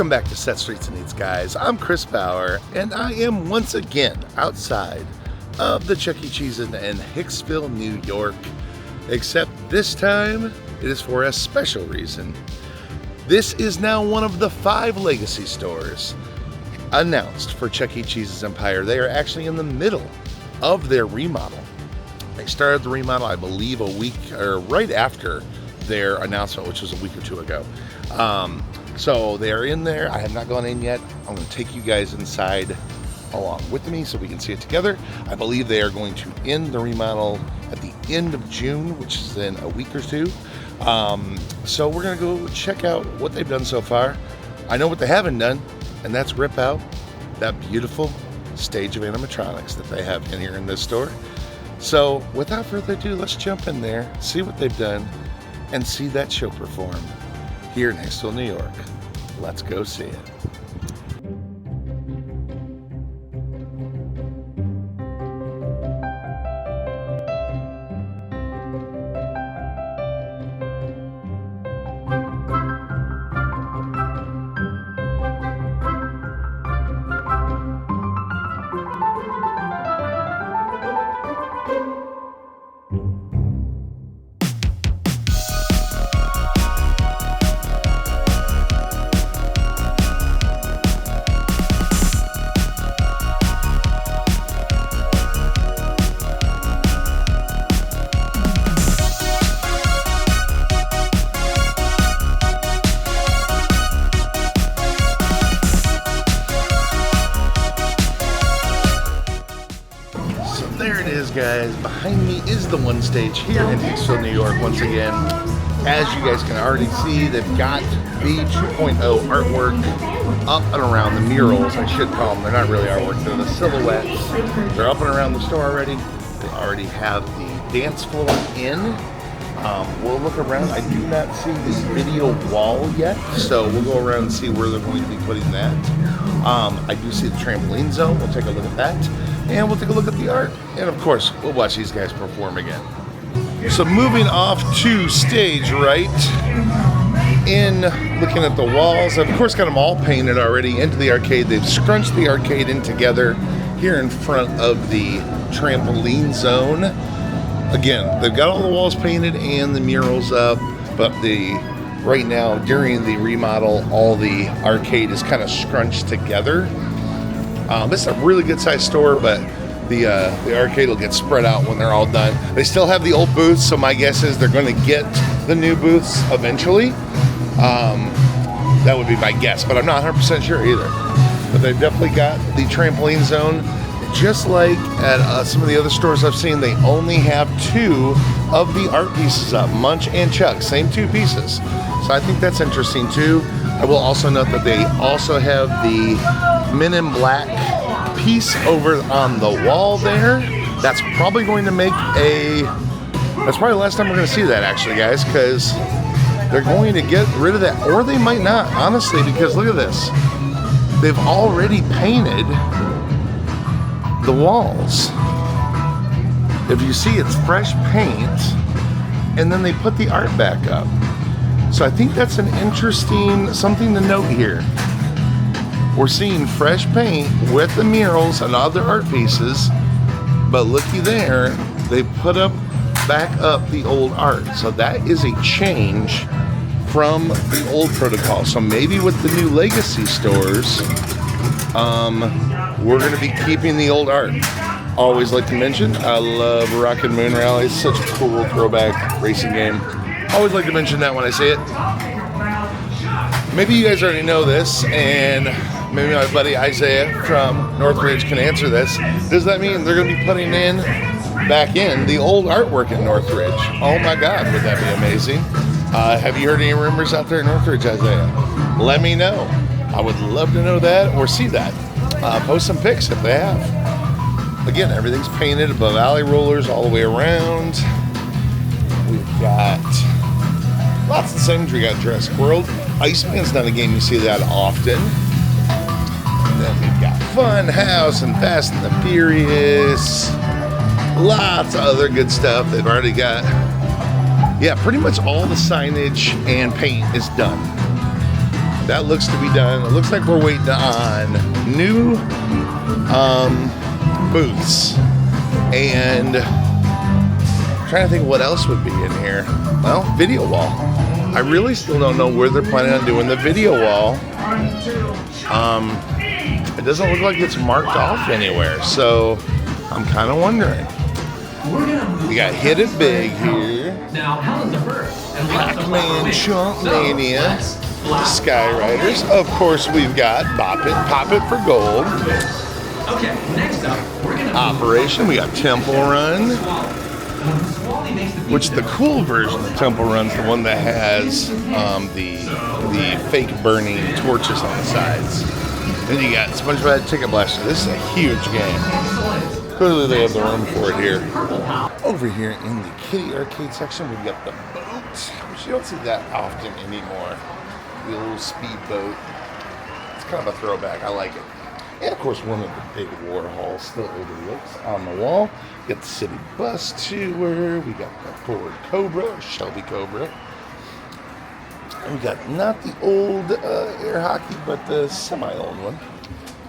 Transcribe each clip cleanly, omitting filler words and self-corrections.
Welcome back to Set Streets and Eats, guys. I'm Chris Bauer, and I am once again outside of the Chuck E. Cheese in Hicksville, New York. Except this time, it is for a special reason. This is now one of the 5 legacy stores announced for Chuck E. Cheese's Empire. They are actually in the middle of their remodel. They started the remodel, I believe, a week or right after their announcement, which was a week or 2 ago. So they are in there. I have not gone in yet. I'm going to take you guys inside along with me so we can see it together. I believe they are going to end the remodel at the end of June, which is in a week or 2. So we're going to go check out what they've done so far. I know what they haven't done, and that's rip out that beautiful stage of animatronics that they have in here in this store. So without further ado, let's jump in there, see what they've done, and see that show perform here in Hicksville, New York. Let's go see it. There it is, guys. Behind me is the one stage here in Hicksville, New York. Once again, as you guys can already see, they've got the 2.0 artwork up and around the murals. I should call them. They're not really artwork. They're the silhouettes. They're up and around the store already. They already have the dance floor in. We'll look around. I do not see the video wall yet, so we'll go around and see where they're going to be putting that. I do see the trampoline zone. We'll take a look at that. And we'll take a look at the art. And of course, we'll watch these guys perform again. So moving off to stage right, in looking at the walls, I've of course got them all painted already into the arcade. They've scrunched the arcade in together here in front of the trampoline zone. Again, they've got all the walls painted and the murals up, but right now during the remodel, all the arcade is kind of scrunched together. This is a really good sized store, but the arcade will get spread out when they're all done. They still have the old booths, so my guess is they're going to get the new booths eventually. That would be my guess, but I'm not 100% sure either. But they've definitely got the trampoline zone. Just like at some of the other stores I've seen, they only have 2 of the art pieces up, Munch and Chuck, same 2 pieces. So I think that's interesting too. I will also note that they also have the Men in Black piece over on the wall there. That's probably going to make that's probably the last time we're going to see that, actually, guys, because they're going to get rid of that, or they might not, honestly, because look at this. They've already painted the walls. If you see, it's fresh paint, and then they put the art back up. So I think that's an interesting something to note here. We're seeing fresh paint with the murals and other art pieces, but looky there, they put back up the old art. So that is a change from the old protocol. So maybe with the new legacy stores, we're going to be keeping the old art. Always like to mention, I love Rocket Moon Rally. It's such a cool throwback racing game. Always like to mention that when I say it. Maybe you guys already know this, and maybe my buddy Isaiah from Northridge can answer this. Does that mean they're going to be putting back in the old artwork at Northridge? Oh my God, would that be amazing? Have you heard any rumors out there in Northridge, Isaiah? Let me know. I would love to know that or see that. Post some pics if they have. Again, everything's painted above alley rollers all the way around. We've got lots of things. We got Jurassic World. Iceman's not a game you see that often. And then we've got Fun House and Fast and the Furious. Lots of other good stuff. They've already got, yeah, pretty much all the signage and paint is done. that looks to be done. It looks like we're waiting on new booths. And I'm trying to think what else would be in here. Well, video wall. I really still don't know where they're planning on doing the video wall. It doesn't look like it's marked off anywhere, so I'm kind of wondering. We got Hit It Big here. Now, Helen's a bird. Pac-Man, Chunk Mania, Skyriders. Of course, we've got Bop It, Pop It for Gold. Okay, next up, we're gonna Operation. We got Temple Run, which the cool version of Temple Run's the one that has the fake burning torches on the sides. Then you got SpongeBob Ticket Blaster. This is a huge game. Clearly they have the room for it here. Over here in the kiddie arcade section, we've got the boats, which you don't see that often anymore. The little speed boat. It's kind of a throwback. I like it. And of course, one of the big Warhols still overlooks on the wall. We got the City Bus Tour. We got the Ford Cobra, or Shelby Cobra. And we got not the old air hockey, but the semi-old one.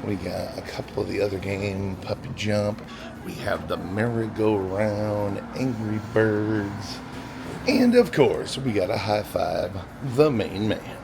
We got a couple of the other games, Puppy Jump. We have the Merry-Go-Round, Angry Birds. And of course, we got a High Five, the main man.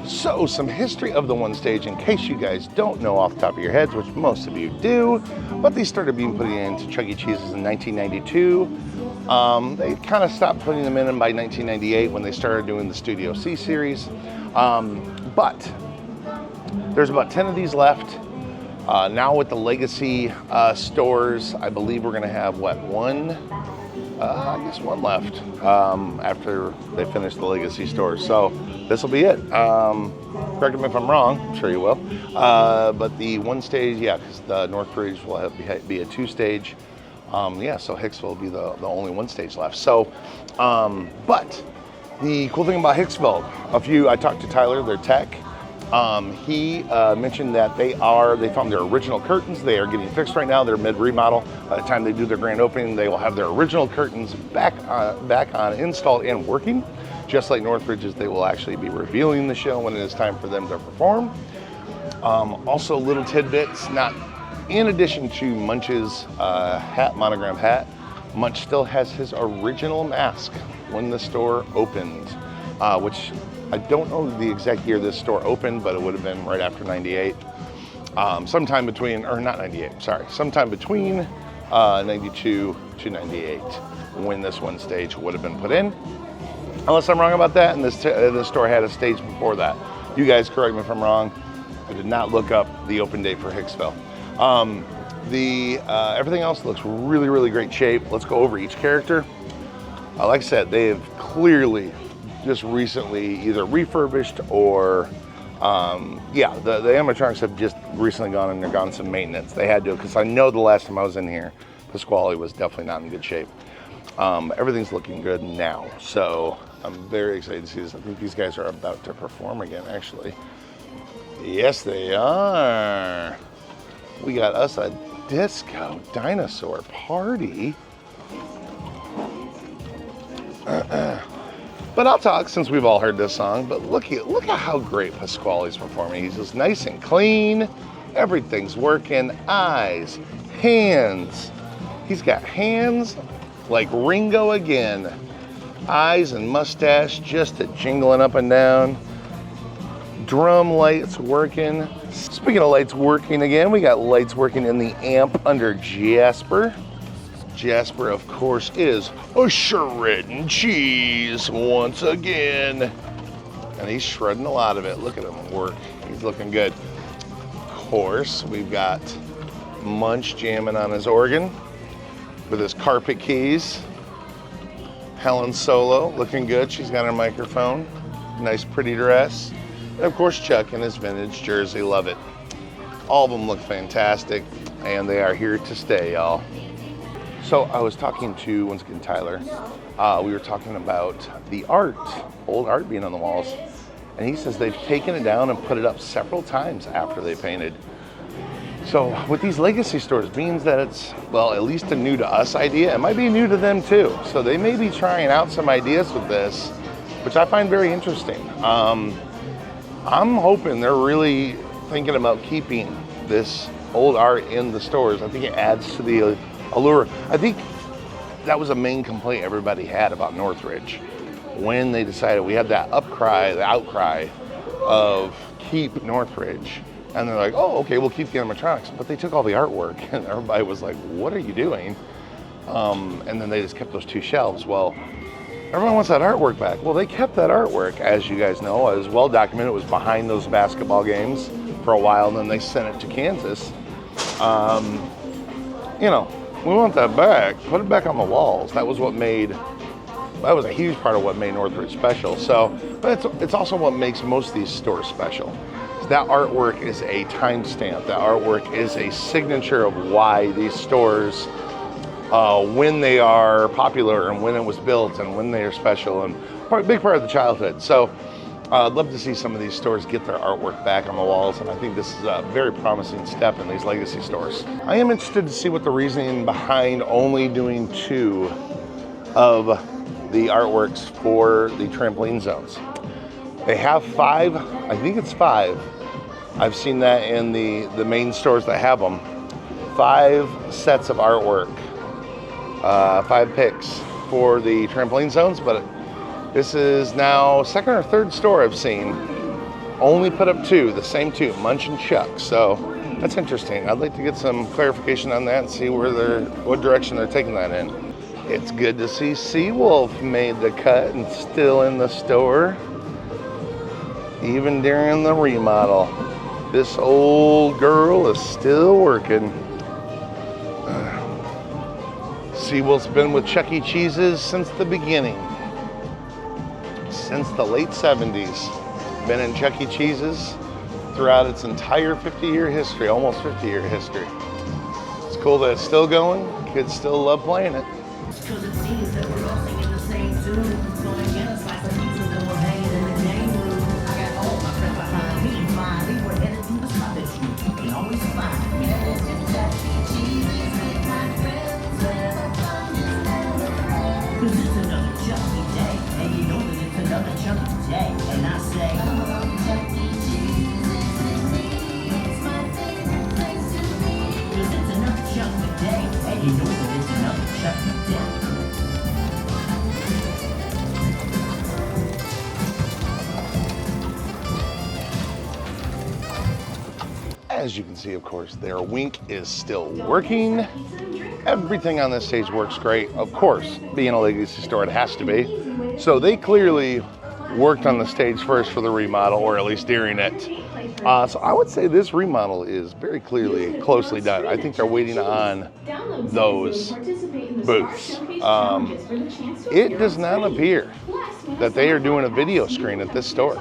So, some history of the one stage, in case you guys don't know off the top of your heads, which most of you do, but they started being put into Chuck E. Cheese's in 1992. They kind of stopped putting them in by 1998 when they started doing the Studio C series. But there's about 10 of these left. Now with the legacy stores, I believe we're gonna have, what, one? I guess one left after they finish the legacy stores. So this will be it. Correct me if I'm wrong, I'm sure you will. But the one stage, yeah, because the Northbridge will be a two stage. Yeah, so Hicksville will be the only one stage left. So, but the cool thing about Hicksville, I talked to Tyler, their tech. He mentioned that they found their original curtains. They are getting fixed right now. They're mid-remodel. By the time they do their grand opening, they will have their original curtains back on, installed and working. Just like Northbridge's, they will actually be revealing the show when it is time for them to perform. Also, little tidbits, in addition to Munch's monogram hat, Munch still has his original mask when the store opened, which I don't know the exact year this store opened, but it would have been right after 98. Sometime between 92 to 98 when this one stage would have been put in. Unless I'm wrong about that, and this store had a stage before that. You guys correct me if I'm wrong. I did not look up the open date for Hicksville. Everything else looks really, really great shape. Let's go over each character. Like I said, they have clearly just recently either refurbished or, the animatronics have just recently gone some maintenance. They had to, because I know the last time I was in here, Pasquale was definitely not in good shape. Everything's looking good now, so I'm very excited to see this. I think these guys are about to perform again, actually. Yes, they are. We got us a disco dinosaur party. But I'll talk since we've all heard this song. But look at how great Pasquale's performing. He's just nice and clean. Everything's working. Eyes, hands. He's got hands like Ringo again. Eyes and mustache just a jingling up and down. Drum lights working. Speaking of lights working again, we got lights working in the amp under Jasper. Jasper, of course, is a shredding cheese once again. And he's shredding a lot of it. Look at him work. He's looking good. Of course, we've got Munch jamming on his organ with his carpet keys. Helen Solo looking good. She's got her microphone. Nice, pretty dress. And of course, Chuck in his vintage jersey. Love it. All of them look fantastic, and they are here to stay, y'all. So I was talking to, once again, Tyler. We were talking about the art, old art being on the walls. And he says they've taken it down and put it up several times after they painted. So with these legacy stores, means that it's, well, at least a new to us idea. It might be new to them too. So they may be trying out some ideas with this, which I find very interesting. I'm hoping they're really thinking about keeping this old art in the stores. I think it adds to the allure. I think that was a main complaint everybody had about Northridge when they decided we had that outcry of keep Northridge. And they're like, oh, okay, we'll keep the animatronics. But they took all the artwork and everybody was like, what are you doing? And then they just kept those two shelves. Well, everyone wants that artwork back. Well, they kept that artwork, as you guys know, as well documented. It was behind those basketball games for a while, and then they sent it to Kansas. You know, we want that back. Put it back on the walls. That was a huge part of what made Northridge special. So, but it's also what makes most of these stores special. That artwork is a timestamp. That artwork is a signature of why these stores, when they are popular and when it was built and when they are special and a big part of the childhood. So I'd love to see some of these stores get their artwork back on the walls, and I think this is a very promising step in these legacy stores. I am interested to see what the reasoning behind only doing 2 of the artworks for the trampoline zones. They have 5, I think it's 5. I've seen that in the main stores that have them. 5 sets of artwork, 5 picks for the trampoline zones, but this is now second or third store I've seen. Only put up 2, the same 2, Munch and Chuck. So that's interesting. I'd like to get some clarification on that and see what direction they're taking that in. It's good to see Seawolf made the cut and still in the store, even during the remodel. This old girl is still working. Seawolf's been with Chuck E. Cheese's since the beginning. Since the late 70s. Been in Chuck E. Cheese's throughout its entire 50-year history, almost 50-year history. It's cool that it's still going. Kids still love playing it. Cause it seems that we're all singing the same tune. So I get a slice of pizza that we're hanging in the game room. I got all my friends behind me. Finally, we're headed to the spot that you can always find. Headed to Chuck E. Cheese's with my friends where the fun is never ends. Cause it's another Chuck E. day, and you know that it's another Chuck E. day. And I say, oh, Chuck E. Cheese is me. It's my favorite place to be. Cause it's another Chuck E. day, and you know that it's another Chuck E. day. As you can see, of course, their wink is still working. Everything on this stage works great. Of course, being a legacy store, it has to be. So they clearly worked on the stage first for the remodel, or at least during it. So I would say this remodel is very closely done. I think they're waiting on those booths. It does not appear that they are doing a video screen at this store.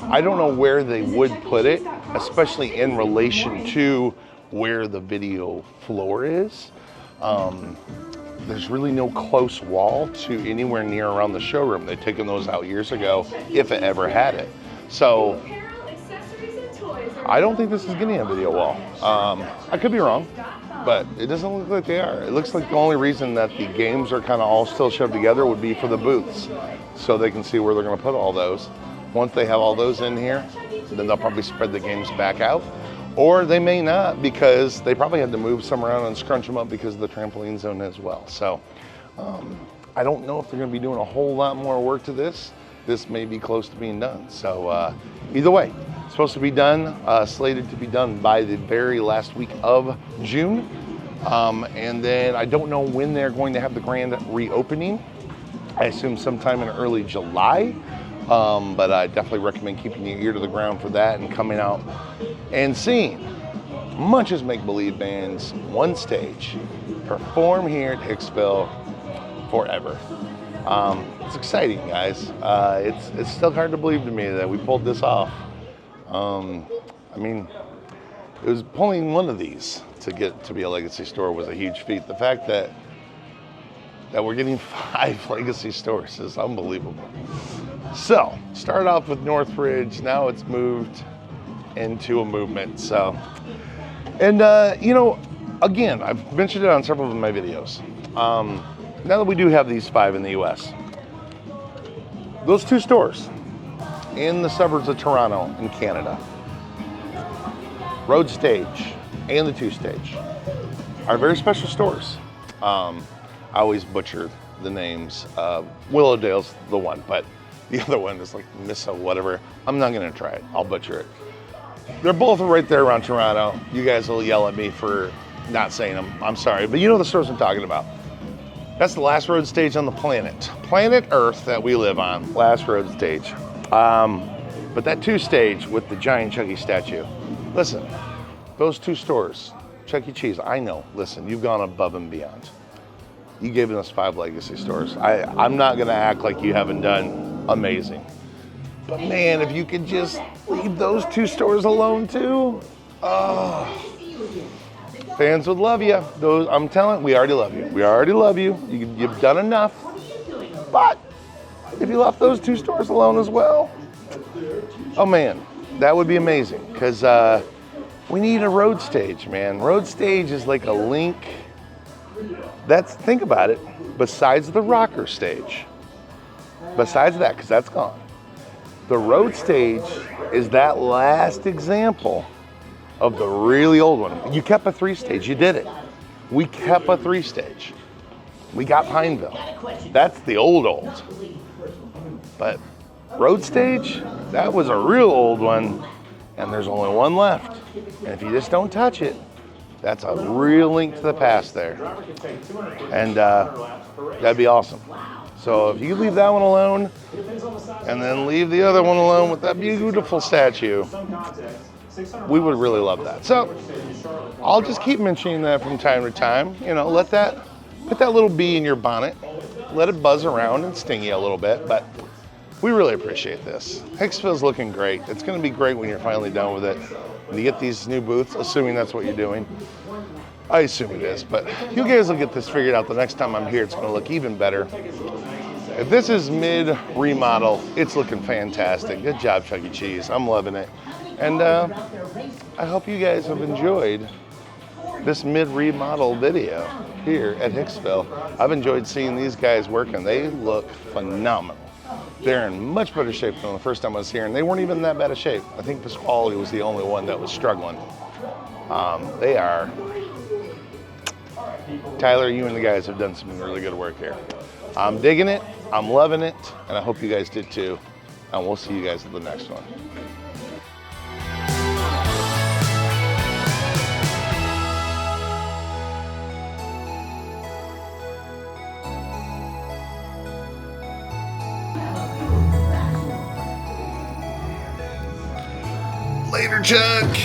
I don't know where they would put it, especially in relation to where the video floor is. There's really no close wall to anywhere near around the showroom. They'd taken those out years ago, if it ever had it. So I don't think this is getting a video wall. I could be wrong, but it doesn't look like they are. It looks like the only reason that the games are kind of all still shoved together would be for the booths, so they can see where they're going to put all those. Once they have all those in here, then they'll probably spread the games back out. Or they may not, because they probably had to move some around and scrunch them up because of the trampoline zone as well. So I don't know if they're going to be doing a whole lot more work to this. This may be close to being done. So either way, it's supposed to be done, slated to be done by the very last week of June. And then I don't know when they're going to have the grand reopening. I assume sometime in early July. But I definitely recommend keeping your ear to the ground for that and coming out and seeing Munch's Make-Believe Band's one stage perform here at Hicksville forever. It's exciting, guys. It's still hard to believe to me that we pulled this off. I mean, it was pulling one of these to get to be a Legacy store was a huge feat. The fact that we're getting 5 Legacy stores is unbelievable. So, started off with Northridge, now it's moved into a movement. So, and you know, again, I've mentioned it on several of my videos. Now that we do have these 5 in the US, those 2 stores in the suburbs of Toronto in Canada, Road Stage and the 2 Stage, are very special stores. I always butcher the names. Willowdale's the one, but the other one is like Missa whatever. I'm not gonna try it, I'll butcher it. They're both right there around Toronto. You guys will yell at me for not saying them, I'm sorry, but you know the stores I'm talking about. That's the last road stage on the planet Earth that we live on, last road stage. But that 2 Stage with the giant Chuck E. statue, listen, those 2 stores, Chuck E. Cheese, I know, listen, you've gone above and beyond. You gave us 5 Legacy stores. I'm not gonna act like you haven't done amazing. But man, if you could just leave those 2 stores alone too, fans would love you. Those, I'm telling, we already love you. We already love you. You've done enough. But if you left those 2 stores alone as well, oh man, that would be amazing. Because we need a road stage, man. Road stage is like a link. Think about it, besides the rocker stage, besides that, because that's gone, the road stage is that last example of the really old one. You kept a 3 Stage, you did it. We kept a 3 Stage. We got Pineville. That's the old. But road stage, that was a real old one, and there's only one left. And if you just don't touch it, that's a real link to the past there. And that'd be awesome. So if you leave that one alone, and then leave the other one alone with that beautiful statue, we would really love that. So I'll just keep mentioning that from time to time. You know, put that little bee in your bonnet, let it buzz around and sting you a little bit, but we really appreciate this. Hicksville's looking great. It's gonna be great when you're finally done with it. When you get these new booths, assuming that's what you're doing. I assume it is, but you guys will get this figured out the next time I'm here. It's gonna look even better. If this is mid-remodel, it's looking fantastic. Good job, Chuck E. Cheese. I'm loving it. And I hope you guys have enjoyed this mid-remodel video here at Hicksville. I've enjoyed seeing these guys working. They look phenomenal. They're in much better shape than the first time I was here, and they weren't even in that bad of shape. I think Pasquale was the only one that was struggling. They are. Tyler, you and the guys have done some really good work here. I'm digging it, I'm loving it, and I hope you guys did too. And we'll see you guys at the next one. Later, Chuck.